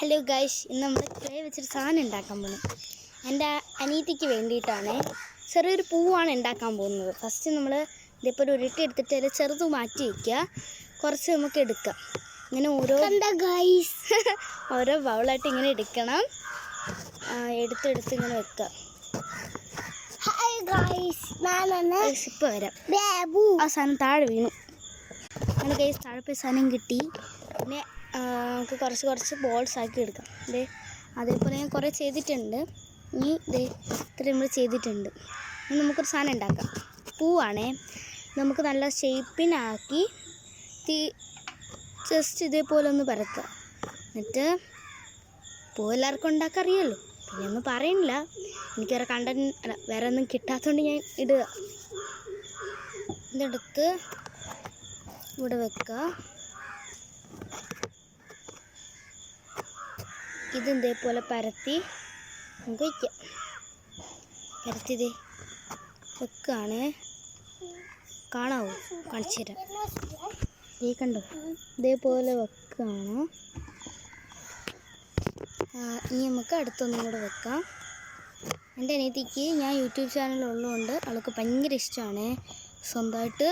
Hello guys, ഇന്ന് നമ്മൾ clay വെച്ചൊരു സാധനം ഉണ്ടാക്കാൻ പോകുന്നത് എൻ്റെ അനിയത്തിക്ക് വേണ്ടിയിട്ടാണ്. ചെറിയൊരു പൂവാണ് ഉണ്ടാക്കാൻ പോകുന്നത്. ഫസ്റ്റ് നമ്മൾ ഇതിപ്പോൾ ഒരു ഉരുട്ടി എടുത്തിട്ട് അതിൽ ചെറുത് മാറ്റി വയ്ക്കുക. കുറച്ച് നമുക്ക് എടുക്കാം. ഇങ്ങനെ ഓരോ ബൗളായിട്ട് ഇങ്ങനെ എടുക്കണം. എടുത്തെടുത്ത് ഇങ്ങനെ വെക്കുക. ഇപ്പം വരാം. ആ സാധനം താഴെ വീണു. അങ്ങനെ ഗൈസ് താഴെ പോയി സാധനം കിട്ടി. പിന്നെ നമുക്ക് കുറച്ച് ബോൾസ് ആക്കി എടുക്കാം. അതേപോലെ ഞാൻ കുറേ ചെയ്തിട്ടുണ്ട്. ഇനി ഇത്ര നമ്മൾ ചെയ്തിട്ടുണ്ട്. ഇനി നമുക്കൊരു സാധനം ഉണ്ടാക്കാം. പൂവാണേ. നമുക്ക് നല്ല ഷേപ്പിനാക്കി ജസ്റ്റ് ഇതേപോലെ ഒന്ന് പരത്തുക. എന്നിട്ട് പൂ എല്ലാവർക്കും ഉണ്ടാക്കാൻ അറിയാമല്ലോ, പിന്നെ ഒന്നും പറയണില്ല. എനിക്ക് വേറെ അല്ല വേറെ ഒന്നും കിട്ടാത്തതുകൊണ്ട് ഞാൻ ഇടുക. ഇതെടുത്ത് ഇവിടെ വെക്കുക. ഇതേപോലെ പരത്തി നമുക്ക് വയ്ക്കാം. പരത്തിയത് വെക്കുകയാണ്. കാണാവോ? കാണിച്ചു തരാം. കണ്ടോ? ഇതേപോലെ വെക്കുകയാണ്. ഇനി നമുക്ക് അടുത്തൊന്നും കൂടെ വെക്കാം. എൻ്റെ അനിയത്തിക്ക് ഞാൻ യൂട്യൂബ് ചാനലുള്ളതുകൊണ്ട് അവൾക്ക് ഭയങ്കര ഇഷ്ടമാണ്. സ്വന്തമായിട്ട്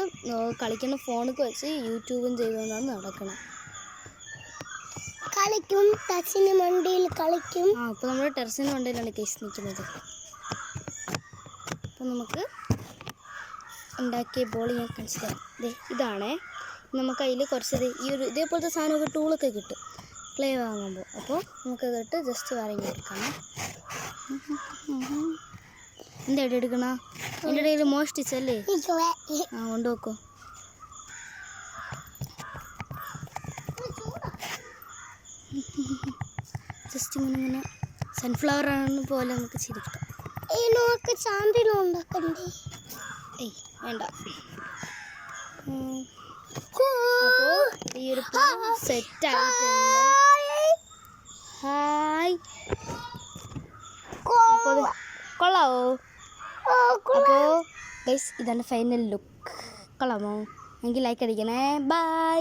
കളിക്കുന്ന ഫോണൊക്കെ വെച്ച് യൂട്യൂബും ചെയ്തുകൊണ്ടാണ് നടക്കണം. കളിക്കും, ടെറസിന് മണ്ടയിൽ കളിക്കും. ഇപ്പോൾ നമ്മൾ ടെറസിന് മണ്ടയിലാണ് കേസ് നിൽക്കുന്നത്. അപ്പോൾ നമുക്ക് ഉണ്ടാക്കിയ ബോൾ ഞാൻ കാണിച്ചു തരാം. ഇതാണേ. നമുക്ക് അതിൽ കുറച്ച് ഇതേപോലത്തെ സാധനമൊക്കെ ടൂളൊക്കെ കിട്ടും ക്ലേ വാങ്ങുമ്പോൾ. അപ്പോൾ നമുക്കതിട്ട് ജസ്റ്റ് വരഞ്ഞെടുക്കണം. എന്താ ഇവിടെ എടുക്കണ? എൻ്റെ ഇടയിൽ മോഷ്ടിച്ചല്ലേ? കൊണ്ടുപോക്കോ. ജസ്റ്റ് ഇങ്ങനെ സൺഫ്ലവർ ആണ് പോലെ നമുക്ക് ചിരിക്കാം. വേണ്ട. അപ്പോൾ ഈ ഒരു സെറ്റ് ആയിട്ടുണ്ട്. ഹായ്, അപ്പോൾ കൊള്ളാവോ? അപ്പോൾ ഗൈസ് ഇതാണ് ഫൈനൽ ലുക്ക്. കൊള്ളാമോ? എങ്കിൽ ലൈക്ക് അടിക്കണേ. ബൈ.